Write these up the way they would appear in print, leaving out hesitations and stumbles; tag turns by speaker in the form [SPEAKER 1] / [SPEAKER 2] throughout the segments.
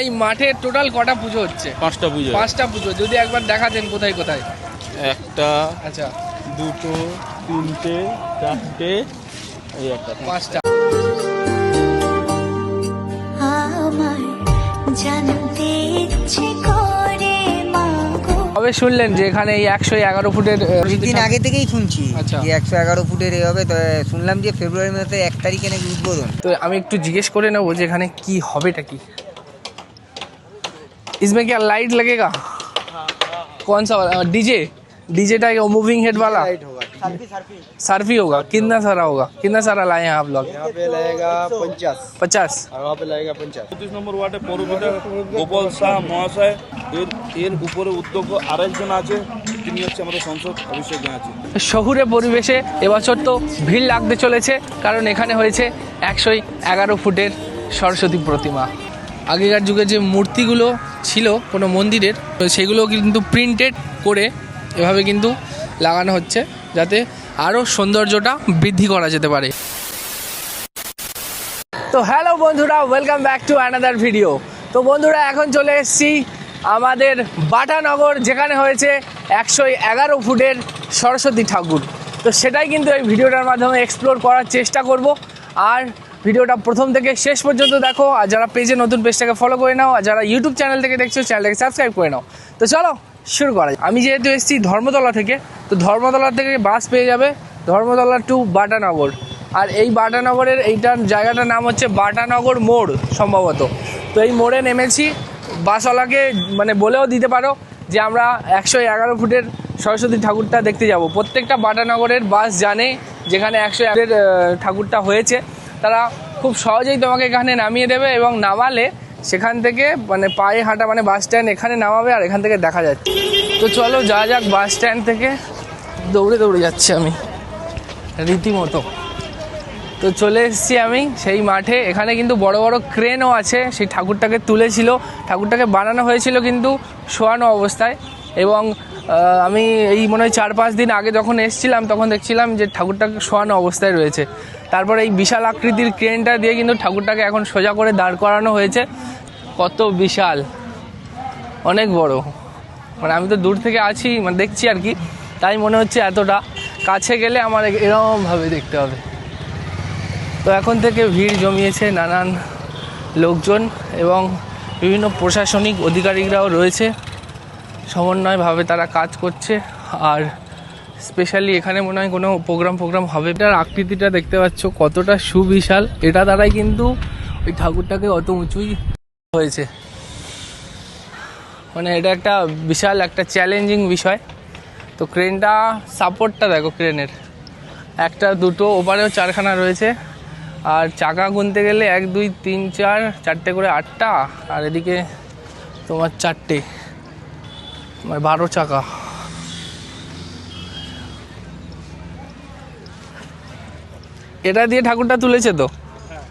[SPEAKER 1] এই মাঠে টোটাল কটা পুজো হচ্ছে?
[SPEAKER 2] 5টা পুজো।
[SPEAKER 1] 5টা পুজো, যদি একবার দেখাতেন কোথায় কোথায়?
[SPEAKER 2] একটা,
[SPEAKER 1] আচ্ছা,
[SPEAKER 2] দুটো, তিনটে, চারটে, এই একটা,
[SPEAKER 1] 5টা। কবে শুনলেন যে এখানে এই 111 ফুটের?
[SPEAKER 3] দিন আগে থেকেই শুনছি
[SPEAKER 1] আচ্ছা।
[SPEAKER 3] যে 111 ফুটের এ হবে। তো শুনলাম যে ফেব্রুয়ারি মাসে 1 তারিখে নাকি উদ্বোধন।
[SPEAKER 1] তো আমি একটু জিজ্ঞেস করে নেবো যে এখানে কি হবেটা কি। इसमें क्या लाइट लगेगा? कौन सा वाला? डीजे टाइप मूविंग हेड वाला सर्फी होगा? कितना सारा होगा? कितना सारा लाए हैं आप लोग?
[SPEAKER 4] यहाँ पे लगेगा
[SPEAKER 1] 50
[SPEAKER 4] और वहाँ पे लगेगा 50।
[SPEAKER 2] 34 নম্বর ওয়ার্ডে পৌরপিতা গোপাল শাহ মহাশয় এর উপরে উদ্যোগ আরেকজন আছে, তিনি হচ্ছে আমাদের সংসদ অভিষেক ব্যানার্জি।
[SPEAKER 1] শহুরে পরিবেশে এবছর তো ভিড় লাগতে চলেছে, কারণ এখানে হয়েছে 111 ফুটের সরস্বতী প্রতিমা। আগেকার যুগে যে মূর্তিগুলো ছিল কোনো মন্দিরের, সেগুলো কিন্তু প্রিন্টেড করে এভাবে কিন্তু লাগানো হচ্ছে, যাতে আরও সৌন্দর্যটা বৃদ্ধি করা যেতে পারে। তো হ্যালো বন্ধুরা, welcome back to another video. তো বন্ধুরা, এখন চলে এসেছি আমাদের বাটানগর, যেখানে হয়েছে 111 ফুটের সরস্বতী ঠাকুর। তো সেটাই কিন্তু এই ভিডিওটার মাধ্যমে এক্সপ্লোর করার চেষ্টা করব। আর ভিডিওটা প্রথম থেকে শেষ পর্যন্ত দেখো, আর যারা পেজে নতুন পেজটাকে ফলো করে নাও, আর যারা ইউটিউব চ্যানেল থেকে দেখছো চ্যানেলটাকে সাবস্ক্রাইব করে নাও। তো চলো শুরু করা যায়। আমি যেহেতু এসেছি ধর্মতলা থেকে, তো ধর্মতলা থেকে বাস পেয়ে যাবে ধর্মতলা টু বাটানগর। আর এই বাটানগরের এইটার জায়গাটার নাম হচ্ছে বাটানগর মোড় সম্ভবত। তো এই মোড়ে নেমেছি, বাসওয়ালাকে মানে বলেও দিতে পারো যে আমরা 111 ফুটের সরস্বতী ঠাকুরটা দেখতে যাব। প্রত্যেকটা বাটানগরের বাস জানে যেখানে 101 ঠাকুরটা হয়েছে, তারা খুব সহজেই তোমাকে এখানে নামিয়ে দেবে, এবং নামালে সেখান থেকে মানে পায়ে হাঁটা মানে বাস স্ট্যান্ড এখানে নামাবে, আর এখান থেকে দেখা যাচ্ছে। তো চলো যা যাক, বাস স্ট্যান্ড থেকে দৌড়ে দৌড়ে যাচ্ছি আমি রীতিমতো। তো চলে এসেছি আমি সেই মাঠে। এখানে কিন্তু বড় বড় ক্রেনও আছে, সেই ঠাকুরটাকে তুলেছিল, ঠাকুরটাকে বানানো হয়েছিল কিন্তু শোয়ানো অবস্থায়। এবং আমি এই মনে হয় 4-5 দিন আগে যখন এসেছিলাম, তখন দেখছিলাম যে ঠাকুরটাকে শোয়ানো অবস্থায় রয়েছে। তারপর এই বিশাল আকৃতির ক্রেনটা দিয়ে কিন্তু ঠাকুরটাকে এখন সোজা করে দাঁড় করানো হয়েছে। কত বিশাল, অনেক বড়, মানে আমি তো দূর থেকে আছি, মানে দেখছি আর কি, তাই মনে হচ্ছে এতটা। কাছে গেলে আমার এরকমভাবে দেখতে হবে। তো এখন থেকে ভিড় জমিয়েছে নানান লোকজন, এবং বিভিন্ন প্রশাসনিক অধিকারীরাও রয়েছে, সমন্বয়ভাবে তারা কাজ করছে। আর স্পেশালি এখানে মনে হয় কোনো প্রোগ্রাম হবে। এটার আকৃতিটা দেখতে পাচ্ছ কতটা সুবিশাল, এটা দ্বারাই কিন্তু ওই ঠাকুরটাকে অত উঁচুই হয়েছে। মানে এটা একটা বিশাল একটা চ্যালেঞ্জিং বিষয়। তো ক্রেনটা সাপোর্টটা দেখো, ক্রেনের একটা দুটো ওপারেও 4খানা রয়েছে, আর চাকা গুনতে গেলে 1 2 3 4 4টে করে 8টা, আর এদিকে তোমার 4টে, মানে 12 চাকা। এটা দিয়ে ঠাকুরটা তুলেছে তো।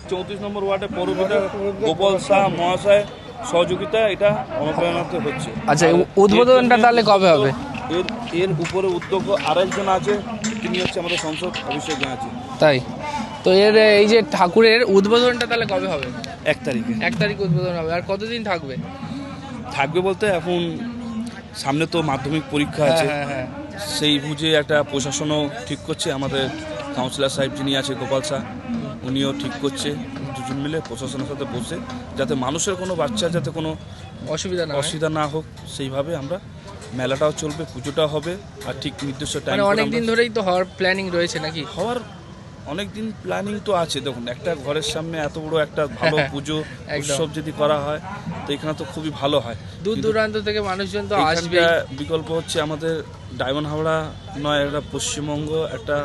[SPEAKER 2] 34 নম্বর ওয়ার্ডে পৌরপিতা গোপাল শাহ মহাশয় সহযোগিতা এটা অনুপ্রেরণাতে হচ্ছে।
[SPEAKER 1] আচ্ছা, উদ্বোধনটা তাহলে কবে হবে?
[SPEAKER 2] এর উপরে উদ্যোগ আরেকজন আছে, তিনি হচ্ছে আমাদের সংসদ অভিষেক ব্যানার্জি।
[SPEAKER 1] তাই তো এই যে ঠাকুরের উদ্বোধনটা তাহলে কবে হবে?
[SPEAKER 2] 1 তারিখে।
[SPEAKER 1] 1 তারিখ উদ্বোধন হবে। আর কতদিন থাকবে?
[SPEAKER 2] থাকবে বলতে এখন সামনে তো মাধ্যমিক পরীক্ষা আছে,
[SPEAKER 1] হ্যাঁ।
[SPEAKER 2] সেই বুঝে একটা প্রশাসনও ঠিক করছে। আমাদের কাউন্সিলর সাহেব যিনি আছে গোপাল শাহ, উনিও ঠিক করছে, দুজন মিলে প্রশাসনের সাথে বসে, যাতে মানুষের কোনো বাচ্চার যাতে কোনো অসুবিধা না হোক, সেইভাবে আমরা মেলাটাও চলবে, পুজোটাও হবে। আর ঠিক নির্দিষ্ট টাইম,
[SPEAKER 1] অনেক দিন ধরেই তো হওয়ার প্ল্যানিং রয়েছে নাকি?
[SPEAKER 2] হওয়ার অনেক দিন প্ল্যানিং তো আছে। দেখুন, একটা ঘরের সামনে এত বড় একটা ভালো পুজো উৎসব যদি করা হয়, তো এখানে তো খুবই ভালো হয়।
[SPEAKER 1] দূর দূরান্ত থেকে মানুষজন তো আসবে।
[SPEAKER 2] বিকল্প হচ্ছে আমাদের ডায়মন্ড হাওড়া নয়, একটা পশ্চিমবঙ্গ একটা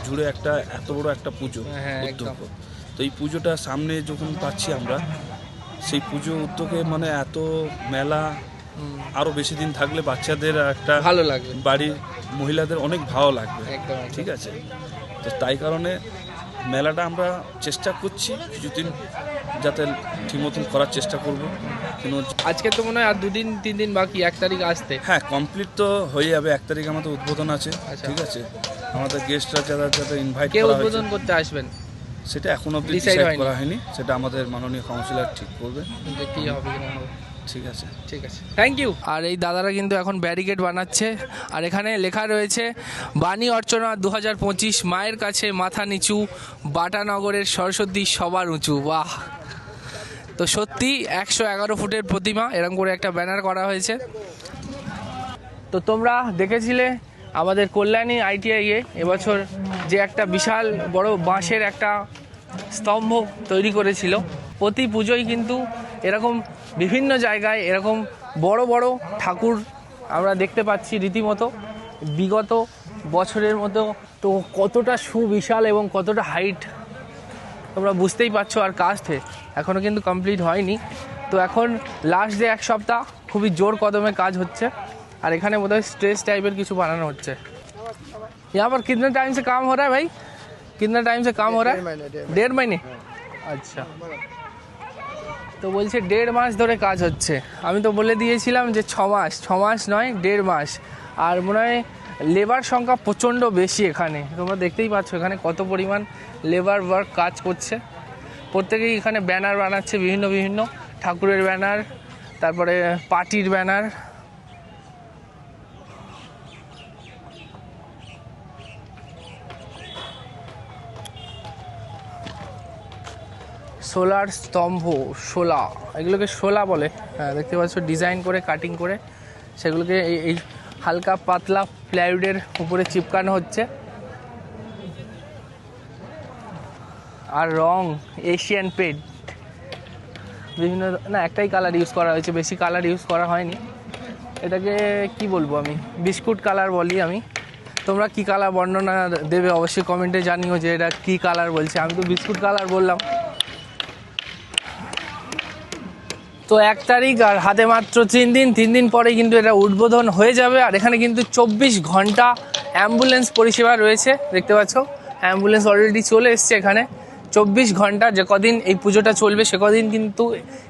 [SPEAKER 2] জুড়ে একটা এত বড় একটা পুজো উদ্যোগ। তো এই পুজোটা সামনে যখন পাচ্ছি আমরা, সেই পুজো উদ্যোগে মানে এত মেলা আরো বেশি দিন থাকলে বাচ্চাদের একটা
[SPEAKER 1] ভালো লাগবে,
[SPEAKER 2] বাড়ির মহিলাদের অনেক ভালো লাগবে। ঠিক আছে, তো তাই কারণে মেলাটা আমরা চেষ্টা করছি কিছুদিন যাতে ঠিক মতন করার চেষ্টা করব। কিন্তু
[SPEAKER 1] আজকে তো মনে হয় আর 2-3 দিন বাকি, 1 তারিখ আসতে।
[SPEAKER 2] হ্যাঁ, কমপ্লিট তো হয়ে যাবে। 1 তারিখ আমাদের উদ্বোধন আছে। ঠিক আছে, আমাদের গেস্টরা যারা ইনভাইট করা হয়েছে।
[SPEAKER 1] উদ্বোধন করতে আসবেন?
[SPEAKER 2] সেটা এখন অবধি
[SPEAKER 1] Decide
[SPEAKER 2] ডিসাইড
[SPEAKER 1] হয়নি।
[SPEAKER 2] করা হয়নি, সেটা আমাদের মাননীয় কাউন্সিলর ঠিক করবে।
[SPEAKER 1] যে কী হবে কি না হবে।
[SPEAKER 2] ঠিক আছে।
[SPEAKER 1] ঠিক আছে, থ্যাংক ইউ। আর এই দাদারা কিন্তু এখন ব্যারিকেড বানাচ্ছে, আর এখানে লেখা রয়েছে বাণী অর্চনা 2025, মায়ের কাছে মাথা নিচু, বাটানগরের সরস্বতী সবার উঁচু। বাহ! তো সত্যি 111 ফুটের প্রতিমা, এরকম করে একটা ব্যানার করা হয়েছে। তো তোমরা দেখেছিলে আমাদের কল্যাণী ITI-এ এবছর যে একটা বিশাল বড় বাঁশের একটা স্তম্ভ তৈরি করেছিল। প্রতি পুজোয় কিন্তু এরকম বিভিন্ন জায়গায় এরকম বড় বড় ঠাকুর আমরা দেখতে পাচ্ছি রীতিমতো বিগত বছরের মতো। তো কতটা সুবিশাল এবং কতটা হাইট তোমরা বুঝতেই পারছো। আর কাজটা এখনও কিন্তু কমপ্লিট হয়নি। তো এখন লাস্ট যে 1 সপ্তাহ খুবই জোর কদমে কাজ হচ্ছে। আর এখানে বোধহয় স্টেজ টাইপের কিছু বানানো হচ্ছে। यहाँ पर कितने टाइम से काम हो रहा है भाई? कितना टाइम से काम हो रहा है? 1.5 महीने। আচ্ছা, তো বলছে 1.5 মাস ধরে কাজ হচ্ছে। আমি তো বলে দিয়েছিলাম যে 6 মাস। 6 মাস নয়, 1.5 মাস। আর মনে হয় লেবার সংখ্যা প্রচণ্ড বেশি এখানে। তোমরা দেখতেই পাচ্ছ এখানে কত পরিমাণ লেবার ওয়ার্ক কাজ করছে। প্রত্যেকেই এখানে ব্যানার বানাচ্ছে, বিভিন্ন বিভিন্ন ঠাকুরের ব্যানার, তারপরে পার্টির ব্যানার। সোলার স্তম্ভ, শোলা, এগুলোকে শোলা বলে। হ্যাঁ, দেখতে পাচ্ছ ডিজাইন করে কাটিং করে সেগুলোকে এই হালকা পাতলা প্লাইউডের উপরে চিপকানো হচ্ছে। আর রং এশিয়ান পেন্ট, বিভিন্ন না একটাই কালার ইউজ করা হয়েছে, বেশি কালার ইউজ করা হয়নি। এটাকে কি বলবো আমি, বিস্কুট কালার বলি আমি। তোমরা কি কালার বর্ণনা দেবে অবশ্যই কমেন্টে জানিও যে এটা কি কালার বলছে। আমি তো বিস্কুট কালার বললাম। তো 1 তারিখ আর হাতে মাত্র 3 দিন। 3 দিন পরে কিন্তু এটা উদ্বোধন হয়ে যাবে। আর এখানে কিন্তু 24 ঘন্টা অ্যাম্বুলেন্স পরিষেবা রয়েছে। দেখতে পাচ্ছ অ্যাম্বুলেন্স অলরেডি চলে এসছে এখানে। 24 ঘন্টা যে কদিন এই পুজোটা চলবে সে কদিন কিন্তু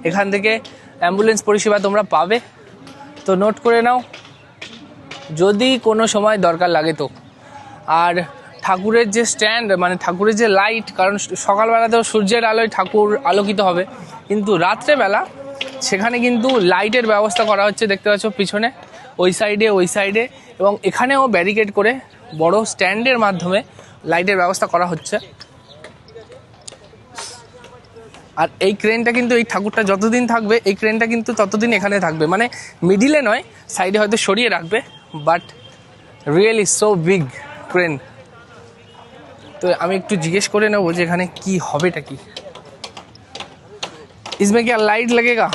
[SPEAKER 1] এখান থেকে অ্যাম্বুলেন্স পরিষেবা তোমরা পাবে। তো নোট করে নাও যদি কোনো সময় দরকার লাগে তো। আর ঠাকুরের যে স্ট্যান্ড, মানে ঠাকুরের যে লাইট, কারণ সকালবেলাতেও সূর্যের আলোয় ঠাকুর আলোকিত হবে, কিন্তু রাত্রেবেলা সেখানে কিন্তু লাইটের ব্যবস্থা করা হচ্ছে। দেখতে পাচ্ছ পিছনে ওই সাইডে এবং এখানেও ব্যারিকেড করে বড় স্ট্যান্ডের মাধ্যমে লাইটের ব্যবস্থা করা হচ্ছে। আর এই ক্রেনটা কিন্তু, এই ঠাকুরটা যতদিন থাকবে এই ক্রেনটা কিন্তু ততদিন এখানে থাকবে, মানে মিডিলে নয়, সাইডে হয়তো সরিয়ে রাখবে, but really so big crane. তো আমি একটু জিজ্ঞেস করে নেবো যে এখানে কি হবেটা কি। इसमें क्या लाइट लगेगा?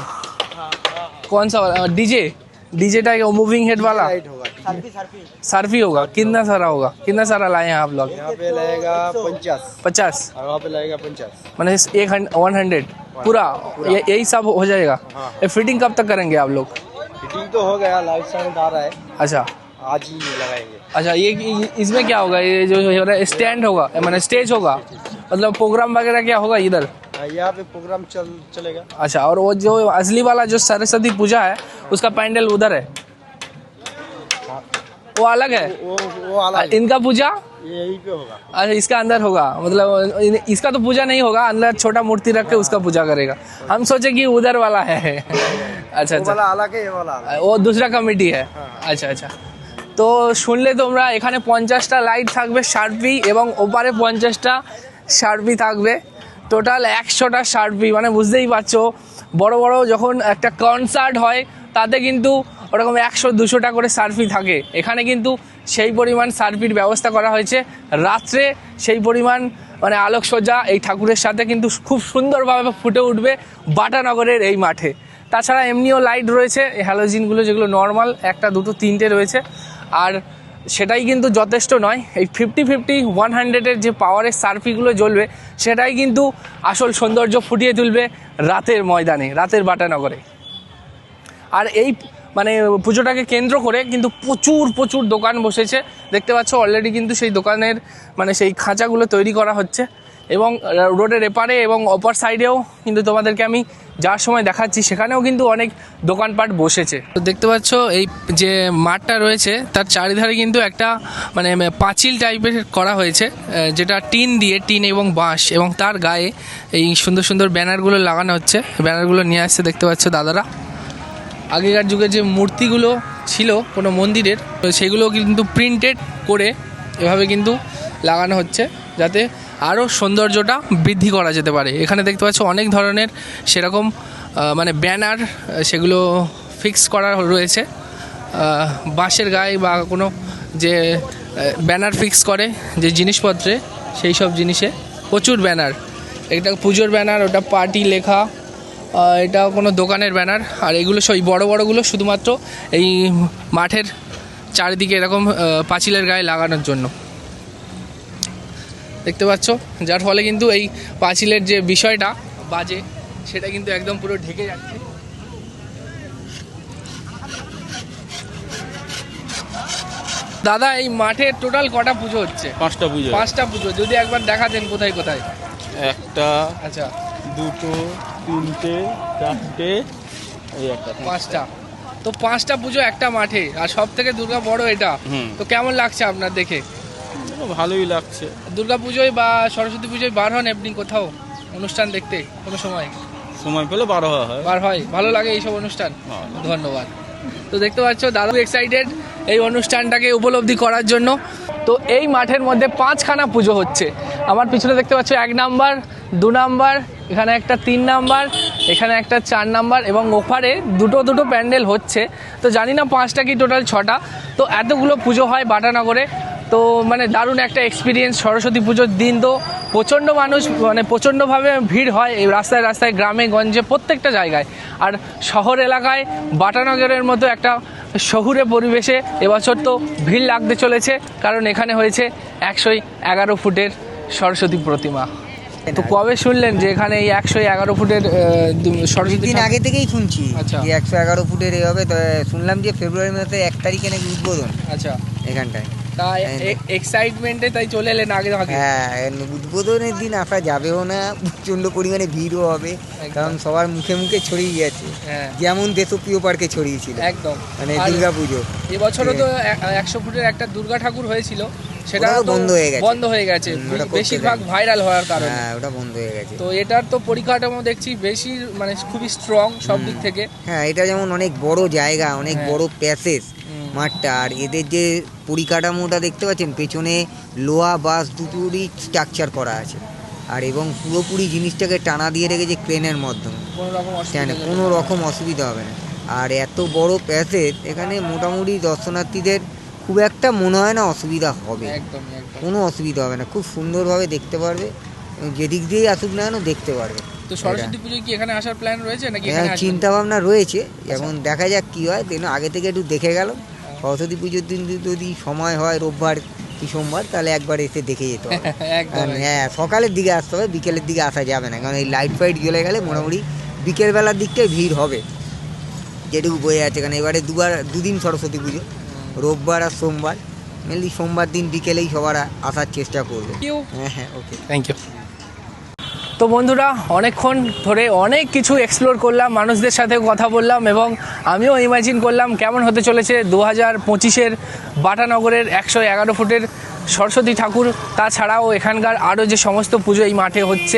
[SPEAKER 1] कौन सा वाला? डीजे टाइप मूविंग हेड वाला
[SPEAKER 4] लाइट होगा।
[SPEAKER 1] सर्फी होगा। कितना सारा होगा? कितना सारा लाए हैं आप लोग?
[SPEAKER 4] यहाँ पे लगेगा 50 और वहाँ पे लगेगा 50।
[SPEAKER 1] मैंने 100 पूरा यही सब हो जाएगा।
[SPEAKER 4] हाँ।
[SPEAKER 1] ये फिटिंग कब तक करेंगे आप लोग?
[SPEAKER 4] फिटिंग तो हो गया, लाइट साउंड आ रहा है,
[SPEAKER 1] अच्छा
[SPEAKER 4] आज ही लगाएंगे।
[SPEAKER 1] अच्छा, ये इसमें क्या होगा? ये जो स्टैंड होगा, मैंने स्टेज होगा, मतलब प्रोग्राम वगैरह क्या होगा इधर?
[SPEAKER 4] यहाँ पे प्रोग्राम चलेगा।
[SPEAKER 1] अच्छा, और वो जो असली वाला जो सरस्वती पूजा है उसका पैंडल उधर है, वो अलग है।
[SPEAKER 4] वो अलग
[SPEAKER 1] इनका पूजा
[SPEAKER 4] यहीं पे होगा।
[SPEAKER 1] अच्छा इसका अंदर होगा, मतलब इसका तो पूजा नहीं होगा, अंदर छोटा मूर्ति रख के उसका पूजा करेगा। हम सोचे कि उधर वाला है। अच्छा
[SPEAKER 4] वो
[SPEAKER 1] अच्छा,
[SPEAKER 4] वाला अलग है, ये वाला अलग है।
[SPEAKER 1] वो दूसरा कमिटी है। আচ্ছা আচ্ছা, তো শুনলে তোমরা এখানে 50টা লাইট থাকবে শার্পি এবং ওপারে 50টা শার্পি থাকবে, টোটাল 100টা শার্পি। মানে বুঝতেই পারছো বড় বড় যখন একটা কনসার্ট হয় তাতে কিন্তু ওরকম 100-200টা করে সার্ফি থাকে। এখানে কিন্তু সেই পরিমাণ সার্ফির ব্যবস্থা করা হয়েছে। রাত্রে সেই পরিমাণ মানে আলোকসজ্জা এই ঠাকুরের সাথে কিন্তু খুব সুন্দরভাবে ফুটে উঠবে বাটানগরের এই মাঠে। তাছাড়া এমনিও লাইট রয়েছে, হ্যালোজিনগুলো যেগুলো নর্মাল 1, 2, 3টে রয়েছে। আর সেটাই কিন্তু যথেষ্ট নয়, এই 50-100-এর যে পাওয়ারের সার্ফিগুলো জ্বলবে সেটাই কিন্তু আসল সৌন্দর্য ফুটিয়ে তুলবে রাতের ময়দানে, রাতের বাটানগরে। আর এই মানে পুজোটাকে কেন্দ্র করে কিন্তু প্রচুর দোকান বসেছে। দেখতে পাচ্ছ অলরেডি কিন্তু সেই দোকানের মানে সেই খাঁচাগুলো তৈরি করা হচ্ছে। এবং রোডের এপারে এবং অপর সাইডেও কিন্তু তোমাদেরকে আমি যার সময় দেখাচ্ছি সেখানেও কিন্তু অনেক দোকানপাট বসেছে। তো দেখতে পাচ্ছ এই যে মাঠটা রয়েছে তার চারিধারে কিন্তু একটা মানে পাঁচিল টাইপের করা হয়েছে, যেটা টিন এবং বাঁশ, এবং তার গায়ে এই সুন্দর সুন্দর ব্যানারগুলো লাগানো হচ্ছে। ব্যানারগুলো নিয়ে আসছে দেখতে পাচ্ছ দাদারা। আগেকার যুগে যে মূর্তিগুলো ছিল কোনো মন্দিরের, সেগুলো কিন্তু প্রিন্টেড করে এভাবে কিন্তু লাগানো হচ্ছে যাতে আরও সৌন্দর্যটা বৃদ্ধি করা যেতে পারে। এখানে দেখতে পাচ্ছ অনেক ধরনের সেরকম মানে ব্যানার, সেগুলো ফিক্স করা রয়েছে বাঁশের গায়ে বা কোনো যে ব্যানার ফিক্স করে যে জিনিসপত্রে, সেই সব জিনিসে প্রচুর ব্যানার। এটা পুজোর ব্যানার, ওটা পার্টি লেখা, এটা কোনো দোকানের ব্যানার, আর এগুলো সব বড় বড়গুলো শুধুমাত্র এই মাঠের চারিদিকে এরকম পাঁচিলের গায়ে লাগানোর জন্য দেখতে পাচ্ছ, যার ফলে কিন্তু এই পাঁচিলের যে বিষয়টা বাজে সেটা কিন্তু একদম পুরো ঢেকে যাচ্ছে। দাদা এই মাঠে টোটাল কটা পুজো হচ্ছে?
[SPEAKER 5] 5টা পুজো।
[SPEAKER 1] 5টা পুজো, যদি একবার দেখাতেন কোথায় কোথায়।
[SPEAKER 5] একটা,
[SPEAKER 1] আচ্ছা,
[SPEAKER 5] দুটো, তিনটে, চারটে, এই একটা,
[SPEAKER 1] 5টা। তো 5টা পুজো একটা মাঠে, আর সব থেকে দুর্গা বড় এটা। তো কেমন লাগছে আপনার দেখে?
[SPEAKER 5] ভালোই লাগছে।
[SPEAKER 1] দুর্গা পুজোয় বা সরস্বতী পুজোয় বার হন আপনি কোথাও অনুষ্ঠান দেখতে কোনো সময়?
[SPEAKER 5] সময় পেলে 12 হয়।
[SPEAKER 1] বার হয়, ভালো লাগে এইসব অনুষ্ঠান। ধন্যবাদ। তো দেখতে পাচ্ছ দাদু এক্সাইটেড এই অনুষ্ঠানটাকে উপলব্ধি করার জন্য। তো এই মাঠের মধ্যে 5খানা পুজো হচ্ছে। আমার পিছনে দেখতে পাচ্ছ 1 নাম্বার, 2 নাম্বার, এখানে একটা 3 নাম্বার, এখানে একটা 4 নাম্বার, এবং ওপারে দুটো প্যান্ডেল হচ্ছে। তো জানি না 5টা কি টোটাল 6টা। তো এতগুলো পুজো হয় বাটানগরে। তো মানে দারুণ একটা এক্সপিরিয়েন্স। সরস্বতী পুজোর দিন তো প্রচণ্ড মানুষ, মানে প্রচণ্ডভাবে ভিড় হয় এই রাস্তায় রাস্তায়, গ্রামে গঞ্জে, প্রত্যেকটা জায়গায়। আর শহর এলাকায় বাটানগরের মতো একটা শহুরে পরিবেশে এবছর তো ভিড় লাগতে চলেছে, কারণ এখানে হয়েছে 111 ফুটের সরস্বতী প্রতিমা। তো কবে শুনলেন যে এখানে এই 111 ফুটের সরস্বতী?
[SPEAKER 3] দিন আগে থেকেই শুনছি
[SPEAKER 1] আচ্ছা।
[SPEAKER 3] যে 111 ফুটের এ হবে। তো শুনলাম যে ফেব্রুয়ারি মাসে 1 তারিখে নাকি উদ্বোধন
[SPEAKER 1] আচ্ছা,
[SPEAKER 3] এখানটায়।
[SPEAKER 1] তাই এক্সাইটমেন্টে তাই চলে এলেন আগে ভাগে?
[SPEAKER 3] হ্যাঁ, উদ্বোধনের দিন আসা যাবেও না, প্রচণ্ড পরিমাণে ভিড়ও হবে, কারণ সবার মুখে মুখে ছড়িয়ে গেছে,
[SPEAKER 1] হ্যাঁ
[SPEAKER 3] যেমন দেশপ্রিয় পার্কে ছড়িয়েছিল
[SPEAKER 1] একদম।
[SPEAKER 3] মানে
[SPEAKER 1] আর
[SPEAKER 3] দুর্গা পুজো।
[SPEAKER 1] এবছরও তো 100 ফুটের একটা দুর্গা ঠাকুর হয়েছিল, সেটা
[SPEAKER 3] ওটাও
[SPEAKER 1] তো
[SPEAKER 3] বন্ধ হয়ে গেছে।
[SPEAKER 1] গেছে
[SPEAKER 3] ওটা করতে
[SPEAKER 1] বেশিরভাগ
[SPEAKER 3] দেয়নি।
[SPEAKER 1] ভাইরাল হওয়ার কারণে।
[SPEAKER 3] হ্যাঁ, ওটা বন্ধ হয়ে গেছে।
[SPEAKER 1] তো এটার তো পরিকাঠামো দেখছি বেশি, মানে খুবই স্ট্রং সব দিক থেকে।
[SPEAKER 3] হ্যাঁ, এটা যেমন অনেক বড় জায়গা, অনেক
[SPEAKER 1] হ্যাঁ।
[SPEAKER 3] বড় প্যাসেজ মাঠটা, আর এদের যে পরিকাঠামোটা দেখতে পাচ্ছেন পেছনে লোহা বাস দুটোরই স্ট্রাকচার করা আছে, আর এবং পুরোপুরি জিনিসটাকে টানা দিয়ে রেখেছে ক্রেনের মাধ্যমে, কোনো রকম অসুবিধা হবে না। আর এত বড় প্যাসেজ, এখানে মোটামুটি দর্শনার্থীদের খুব একটা মনে হয় না অসুবিধা হবে, কোনো অসুবিধা হবে না, খুব সুন্দরভাবে দেখতে পারবে, যেদিক দিয়েই আসুক না কেন দেখতে পারবে।
[SPEAKER 1] তো সরস্বতী পুজোয় কি এখানে আসার প্ল্যান রয়েছে নাকি?
[SPEAKER 3] হ্যাঁ, চিন্তা ভাবনা রয়েছে, এখন দেখা যাক কি হয়। আগে থেকে একটু দেখে গেল, সরস্বতী পুজোর দিন যদি সময় হয় রোববার কি সোমবার, তাহলে একবার এসে দেখে যেতে হবে। হ্যাঁ, সকালের দিকে আসতে হবে, বিকেলের দিকে আসা যাবে না, কারণ এই লাইট ফাইট জ্বলে গেলে মোটামুটি বিকেলবেলার দিকটাই ভিড় হবে, যেটুকু বয়ে আছে। কারণ এবারে দুদিন সরস্বতী পুজো, রোববার আর সোমবার। মেনলি সোমবার দিন বিকেলেই সবার আসার চেষ্টা করবে। হ্যাঁ, ওকে,
[SPEAKER 1] থ্যাংক ইউ। তো বন্ধুরা, অনেকক্ষণ ধরে অনেক কিছু এক্সপ্লোর করলাম, মানুষদের সাথে কথা বললাম, এবং আমিও ইমাজিন করলাম কেমন হতে চলেছে 2025-এর বাটানগরের 111 ফুটের সরস্বতী ঠাকুর। তাছাড়াও এখানকার আরও যে সমস্ত পুজো এই মাঠে হচ্ছে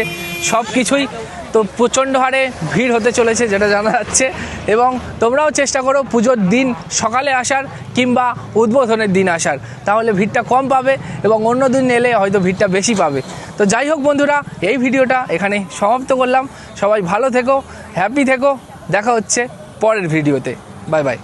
[SPEAKER 1] সব কিছুই তো প্রচণ্ড হারে ভিড় হতে চলেছে, যেটা জানা যাচ্ছে। এবং তোমরাও চেষ্টা করো পুজোর দিন সকালে আসার কিংবা উদ্বোধনের দিন আসার, তাহলে ভিড়টা কম পাবে, এবং অন্য দিন এলে হয়তো ভিড়টা বেশি পাবে। তো যাই হোক বন্ধুরা, এই ভিডিওটা এখানে সমাপ্ত করলাম। সবাই ভালো থেকো, হ্যাপি থেকো, দেখা হচ্ছে পরের ভিডিওতে। Bye bye.